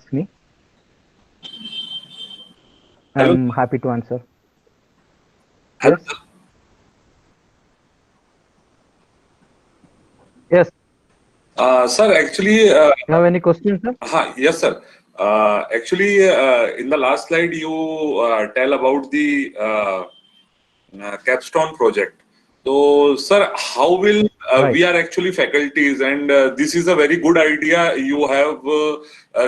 ask me. Hello, I'm happy to answer. hello, Yes, yes. sir. Actually, You have any questions, sir? yes, sir. Actually, in the last slide, you tell about the capstone project. So, sir, how will Right. we are actually faculties, and this is a very good idea you have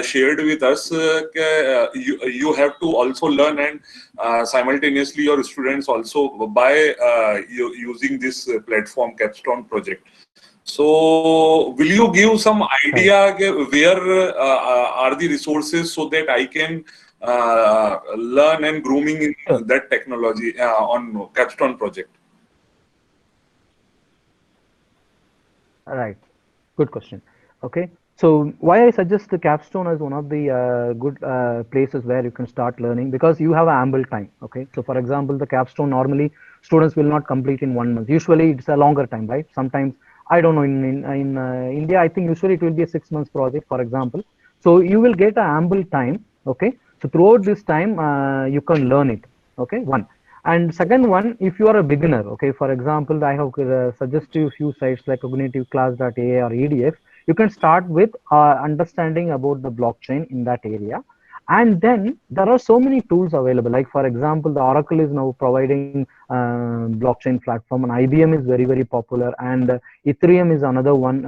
shared with us. You have to also learn, and simultaneously your students also by using this platform capstone project. So, will you give some Right. idea where are the resources so that I can learn and grooming Sure. in that technology on capstone project? Right. Good question. Okay. So why I suggest the capstone as one of the good places where you can start learning, because you have ample time. Okay. So for example, the capstone normally students will not complete in 1 month. Usually it's a longer time, right? Sometimes I don't know in India. I think usually it will be a 6 months project, for example. So you will get a ample time. Okay. So throughout this time, you can learn it. Okay. One. And second one, if you are a beginner, okay, for example, I have suggested you a few sites like cognitiveclass.ai or EDF. You can start with understanding about the blockchain in that area. And then there are so many tools available. Like, for example, the Oracle is now providing blockchain platform, and IBM is very, very popular. And Ethereum is another one.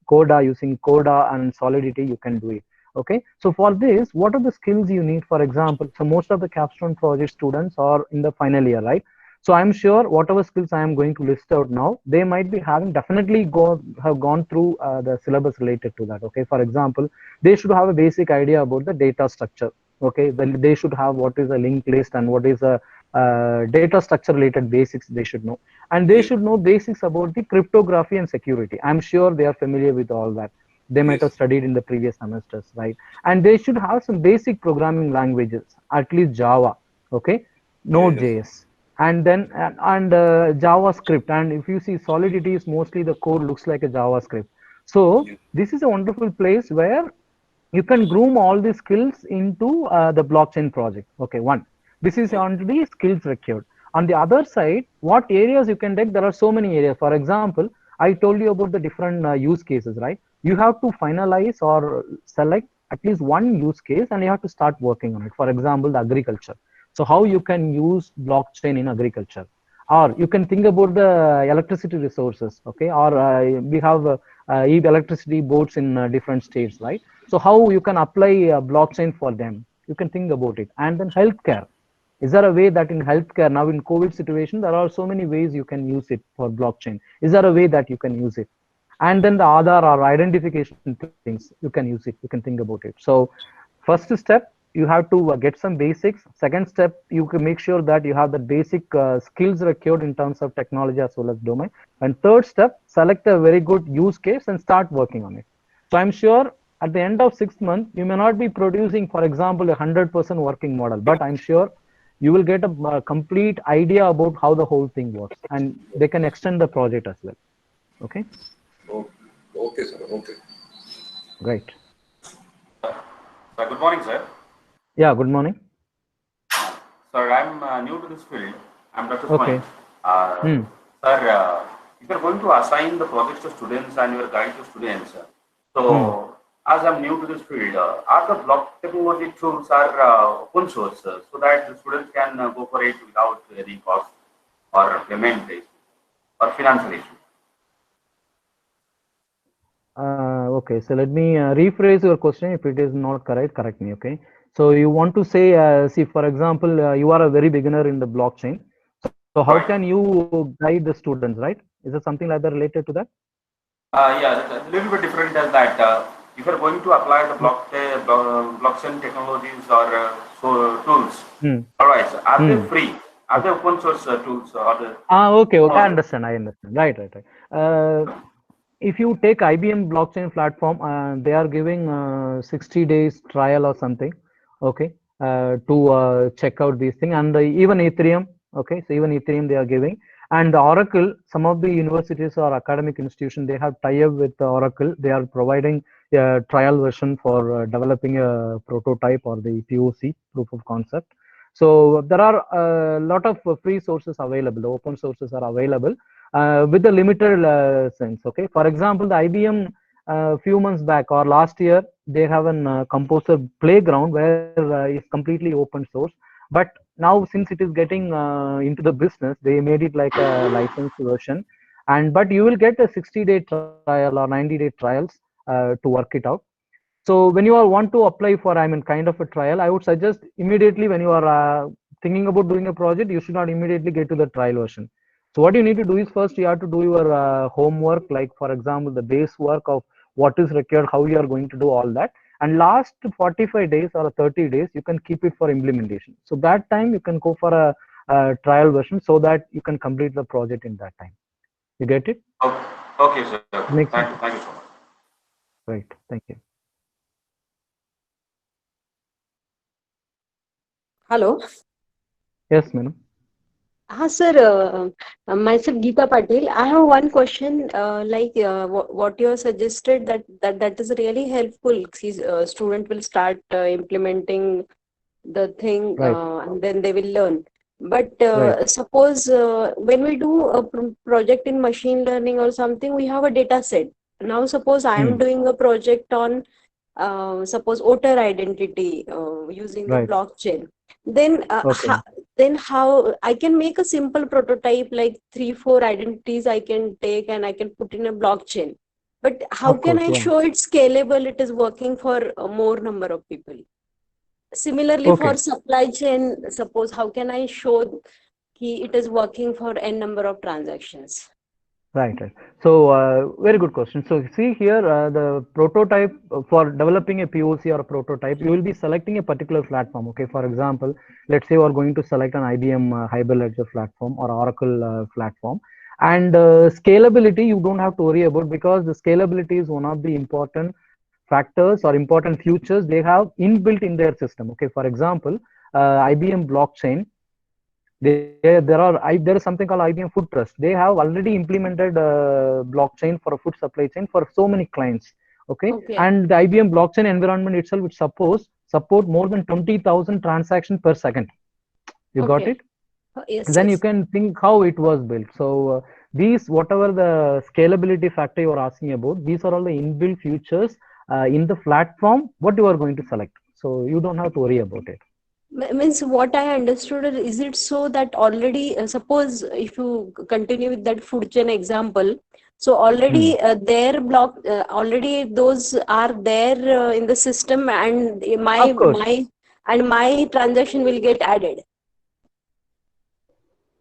Coda, using Coda and Solidity, you can do it. Okay, so for this, what are the skills you need? For example, so most of the capstone project students are in the final year, right? So I'm sure whatever skills I am going to list out now, they might be having definitely have gone through the syllabus related to that. Okay, for example, they should have a basic idea about the data structure. Okay, then they should have what is a linked list and what is a data structure related basics they should know, and they Yes, should know basics about the cryptography and security. I'm sure they are familiar with all that. They might have yes, studied in the previous semesters, right? And they should have some basic programming languages, at least Java. Okay, yes, Node.js, and then JavaScript. And if you see Solidity, is mostly the code looks like a JavaScript. So yes, this is a wonderful place where you can groom all these skills into the blockchain project. Okay, one. This is okay, on the skills required. On the other side, what areas you can take? There are so many areas. For example, I told you about the different use cases, right? You have to finalize or select at least one use case, and you have to start working on it. For example, the agriculture. So how you can use blockchain in agriculture, or you can think about the electricity resources. Okay, or we have electricity boards in different states, right? So how you can apply blockchain for them? You can think about it. And then healthcare. Is there a way that in healthcare now in COVID situation there are so many ways you can use it for blockchain? Is there a way that you can use it? And then the Aadhaar or identification things you can use it. You can think about it. So first step, you have to get some basics. Second step, you can make sure that you have the basic skills required in terms of technology as well as domain. And third step, select a very good use case and start working on it. So I'm sure at the end of 6 months, you may not be producing, for example, 100% working model, but I'm sure you will get a complete idea about how the whole thing works, and they can extend the project as well. Okay, okay, okay, sir, okay. great. Sir, good morning, sir. Yeah, good morning. Sir, I'm new to this field. I'm Dr. Swain. Okay. Uh, Hmm. Sir, if you're going to assign the projects to students and your guide to students, Hmm. so as I'm new to this field, are the block technology tools are open source so that the students can go for it without any cost or payment issue or financial issue? Okay, so let me rephrase your question. If it is not correct, correct me. Okay. So you want to say, see, for example, you are a very beginner in the blockchain. So how can Right. you guide the students, right? Is there something like that related to that? Yeah, a little bit different as that. If you're going to apply the Hmm. blockchain technologies or tools, Hmm. all right, so are they Hmm. free? Are they Okay. open source tools or the Okay, okay. I technology? understand. I understand. Right, right, right. If you take IBM blockchain platform, they are giving 60 days trial or something, okay, to check out these things. And even Ethereum, okay, so even Ethereum they are giving. And the Oracle, some of the universities or academic institutions, they have tie-up with the Oracle. They are providing trial version for developing a prototype or the POC, proof of concept. So there are a lot of free sources available, open sources are available with a limited sense. Okay, for example, the IBM few months back or last year, they have an Composer Playground where it's completely open source. But now, since it is getting into the business, they made it like a licensed version. And but you will get a 60-day trial or 90-day trials to work it out. So when you are want to apply for, I mean, kind of a trial, I would suggest immediately when you are thinking about doing a project, you should not immediately get to the trial version. So what you need to do is first you have to do your homework, like for example, the base work of what is required, how you are going to do all that. And last 45 days or 30 days, you can keep it for implementation. So that time you can go for a trial version so that you can complete the project in that time. You get it? Okay, sir. Makes sense? Thank you so much. Right. Thank you. Hello. Yes, madam. Sir, myself Geeta Patil. I have one question. What you have suggested that is really helpful. See, student will start implementing the thing, Right. and then they will learn. But Right. suppose when we do a project in machine learning or something, we have a data set. Now, suppose I am doing a project on suppose voter identity using the Right. blockchain, then Okay. how I can make a simple prototype like 3-4 identities I can take and I can put in a blockchain. But how Of can course. I Yeah. show it's scalable, it is working for a more number of people? Similarly, for Okay. supply chain, suppose how can I show it is working for n number of transactions? Right. Right. So very good question. So see here, the prototype for developing a POC or a prototype, you will be selecting a particular platform. Okay. For example, let's say we are going to select an IBM Hyperledger platform or Oracle platform. And scalability, you don't have to worry about, because the scalability is one of the important factors or important features they have inbuilt in their system. Okay. For example, IBM blockchain, there is something called IBM Food Trust. They have already implemented blockchain for a food supply chain for so many clients. Okay, Okay. and the IBM blockchain environment itself would support more than 20,000 transactions per second. You got it? Yes, Then you yes. can think how it was built. So these, whatever the scalability factor you are asking about, these are all the inbuilt features in the platform what you are going to select. So you don't have to worry about it. Means what I understood is it so that already suppose if you continue with that food chain example, so already their block already those are there in the system, and Of course. my transaction will get added.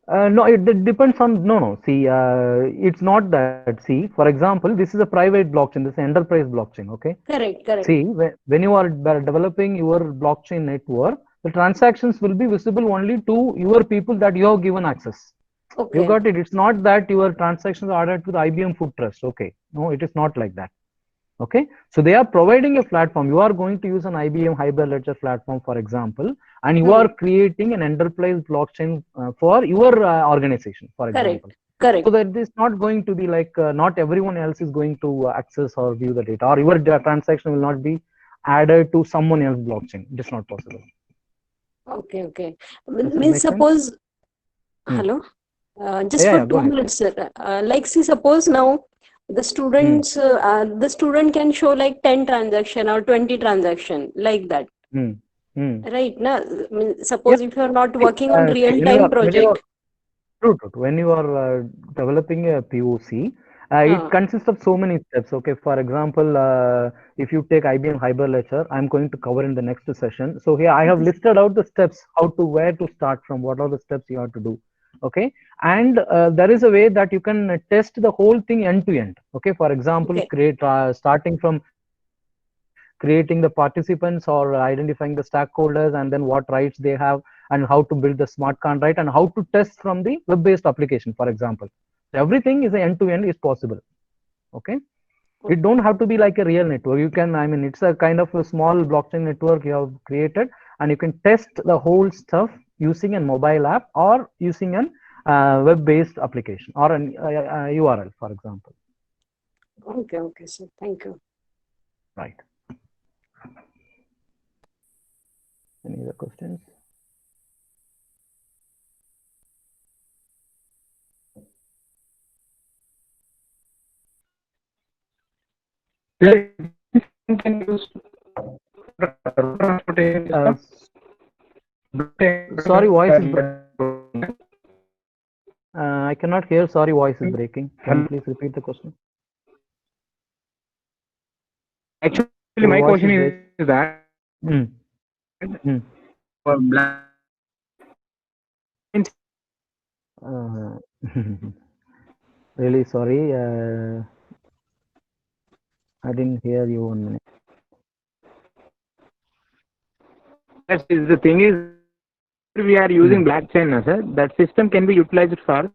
No, it depends on, no. See, it's not that. See, for example, this is a private blockchain, this is an enterprise blockchain. Okay. Correct. See, when you are developing your blockchain network, the transactions will be visible only to your people that you have given access. You Okay. got it? It's not that your transactions are added to the IBM Food Trust. Okay. No, it is not like that. Okay, so they are providing a platform. You are going to use an IBM Hyperledger platform, for example, and you are creating an enterprise blockchain for your organization, for example. So Correct. that is not going to be like not everyone else is going to access or view the data, or your transaction will not be added to someone else's blockchain. It is not possible. Okay. Does it Means make sense? suppose, hello, just for Yeah, go two ahead. minutes, sir. Like, see, suppose now Hmm. the student can show like 10 transaction or 20 transaction like that, Hmm. Hmm. right? Now, Yeah. suppose if you are not working on See, real time when you are project. true. When you are developing a POC, it consists of so many steps. Okay, for example, if you take IBM Hyperledger, I'm going to cover in the next session. So here I have listed out the steps, how to, where to start from, what are the steps you have to do. Okay, and there is a way that you can test the whole thing end to end. Okay, for example, Okay. starting from creating the participants or identifying the stakeholders, and then what rights they have, and how to build the smart contract, and how to test from the web-based application, for example. Everything is end to end is possible. Okay, it don't have to be like a real network. You can, I mean, it's a kind of a small blockchain network you have created, and you can test the whole stuff using a mobile app or using an web-based application or an URL, for example. Okay, sir. Thank you. Right. Any other questions? Can use transportation system. Sorry, voice is I cannot hear. Sorry, voice is breaking. Can you please repeat the question? Actually, Your my voice question is is that Mm. Mm. for blind Uh, really sorry. I didn't hear you 1 minute. that is the thing is we are using Mm. blockchain, sir. That system can be utilized for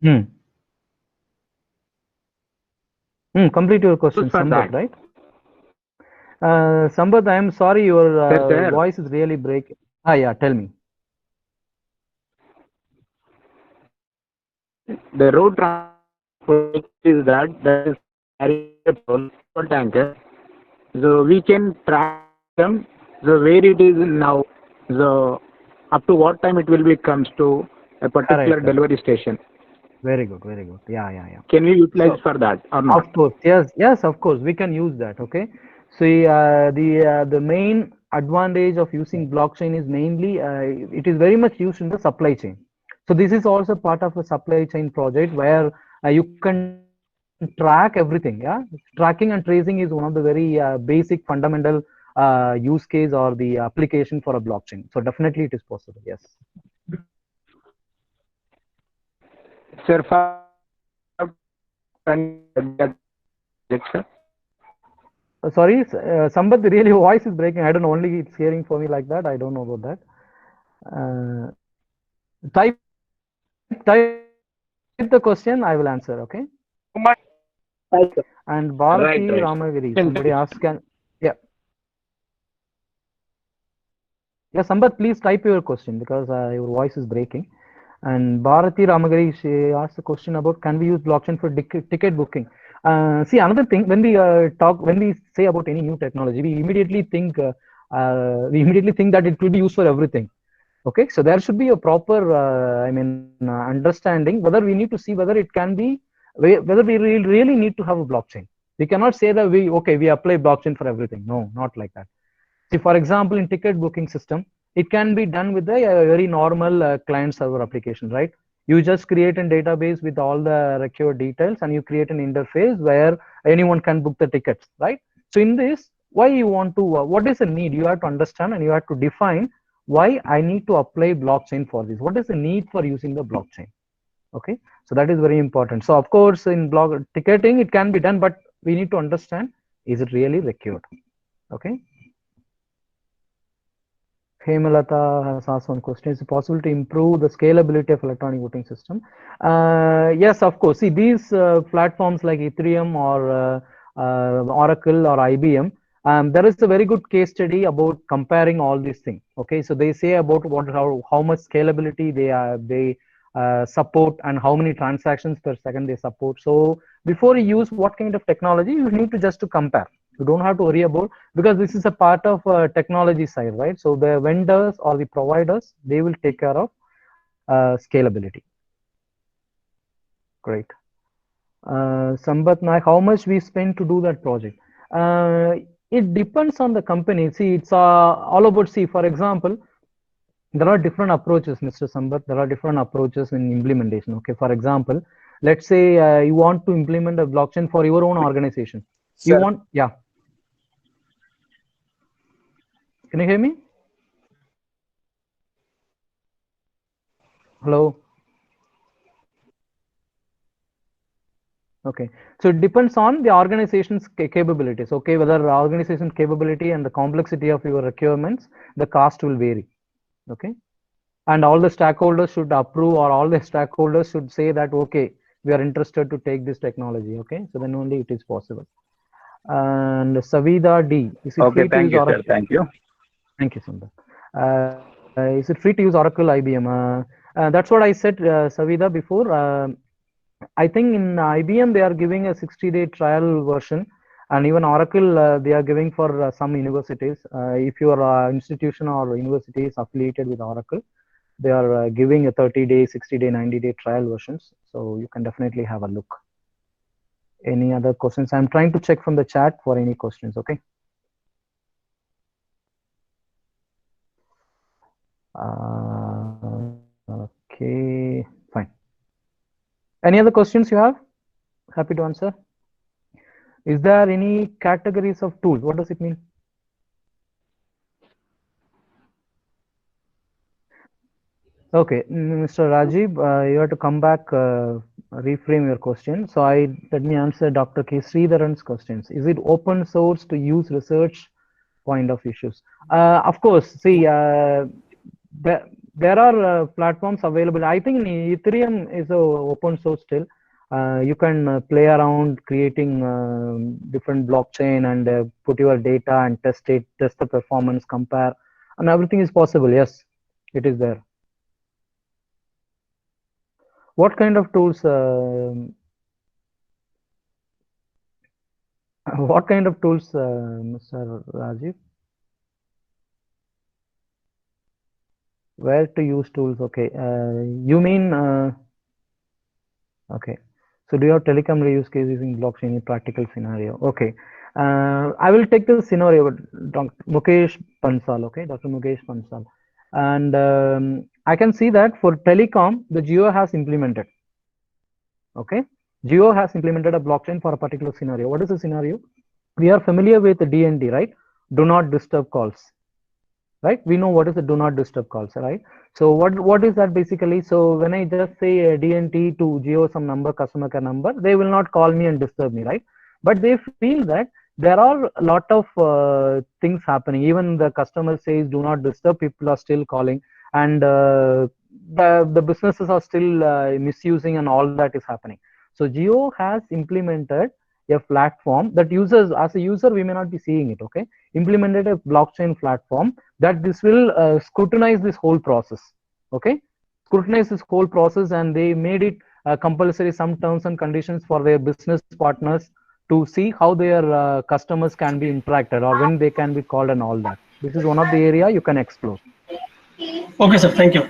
Mm. Complete your question, for Sambat, that. right? Sambat, I am sorry, your Sir, voice is really breaking. Ah, yeah, tell me. the road transport is that is carrying a petrol tanker. So we can track them. So where it is now. So up to what time it will be comes to a particular Correct, correct. delivery station. Very good, very good. Yeah, yeah, yeah. Can we utilize So, for that or not? of course, yes, yes, of course, we can use that. Okay. See, the main advantage of using blockchain is mainly it is very much used in the supply chain. So this is also part of a supply chain project where you can track everything. Yeah, tracking and tracing is one of the very basic fundamental use case or the application for a blockchain. So definitely it is possible. Yes. Sir, for sir. Sorry, Sambat, really voice is breaking. I don't know. Only it's hearing for me like that. I don't know about that. Type the question. I will answer. Okay. And Right, Bharati right. Ramagiri. Somebody asked. Yeah. Yeah, Sambat, please type your question because your voice is breaking. And Bharati Ramagiri, she asked a question about can we use blockchain for ticket booking? See, another thing, when when we say about any new technology, we immediately think that it will be used for everything. Okay, so there should be a proper, understanding whether we need to see whether it can be, whether we really need to have a blockchain. We cannot say that we apply blockchain for everything. No, not like that. See, for example, in ticket booking system, it can be done with a very normal client server application, right? You just create a database with all the required details and you create an interface where anyone can book the tickets, right? So in this, why you want to, what is the need? You have to understand and you have to define why I need to apply blockchain for this. What is the need for using the blockchain? Okay, so that is very important. So of course, in blog ticketing, it can be done, but we need to understand, is it really required? Okay. Hemalata has asked one question. Is it possible to improve the scalability of electronic voting system? Yes, of course. See, these platforms like Ethereum or Oracle or IBM, there is a very good case study about comparing all these things. Okay, so they say about how much scalability they support and how many transactions per second they support. So before you use what kind of technology, you need to just to compare. You don't have to worry about, because this is a part of technology side, right? So the vendors or the providers, they will take care of scalability. Great. Sambat Naik, how much we spend to do that project? It depends on the company. See, it's all about, see, for example, there are different approaches, Mr. Sambat. There are different approaches in implementation. Okay, for example, let's say you want to implement a blockchain for your own organization. You Sir. want, yeah. Can you hear me? Hello. Okay, so it depends on the organization's capabilities. Okay, whether the organization capability and the complexity of your requirements, the cost will vary. Okay, and all the stakeholders should approve, or all the stakeholders should say that okay, we are interested to take this technology. Okay, so then only it is possible. And Savida D, is it Okay, free to thank use you, Oracle? sir. Thank you. Thank you, Sundar. Is it free to use Oracle IBM? That's what I said, Savida, before. I think in IBM they are giving a 60-day trial version. And even Oracle, they are giving for some universities. If your institution or university is affiliated with Oracle, they are giving a 30-day, 60-day, 90-day trial versions. So you can definitely have a look. Any other questions? I'm trying to check from the chat for any questions. Okay. Okay, fine. Any other questions you have? Happy to answer. Is there any categories of tools? What does it mean? Okay, Mr. Rajiv, you have to come back, reframe your question. So let me answer Dr. K. Sridharan's questions. Is it open source to use research point of issues? Of course, see, there are platforms available. I think Ethereum is open source still. You can play around creating different blockchain and put your data and test it, test the performance, compare, and everything is possible. Yes, it is there. What kind of tools? What kind of tools, Mr. Rajiv? Where to use tools? Okay, you mean okay. So do you have telecom reuse case using blockchain in practical scenario? Okay, I will take the scenario. Dr. Mukesh Pansal. Okay, Dr. Mukesh Pansal, and I can see that for telecom, the Jio has implemented. Okay, Jio has implemented a blockchain for a particular scenario. What is the scenario? We are familiar with the DND, right? Do not disturb calls, right? We know what is the do not disturb calls, right? So what is that basically? So when I just say DNT to Jio some number, customer care number, they will not call me and disturb me, right? But they feel that there are a lot of things happening. Even the customer says do not disturb, people are still calling, and the businesses are still misusing, and all that is happening. So Jio has implemented a platform that users, as a user, we may not be seeing it. Okay, implemented a blockchain platform that this will scrutinize this whole process. Okay, scrutinize this whole process, and they made it compulsory, some terms and conditions for their business partners to see how their customers can be interacted or when they can be called and all that. This is one of the area you can explore. Okay, sir. Thank you.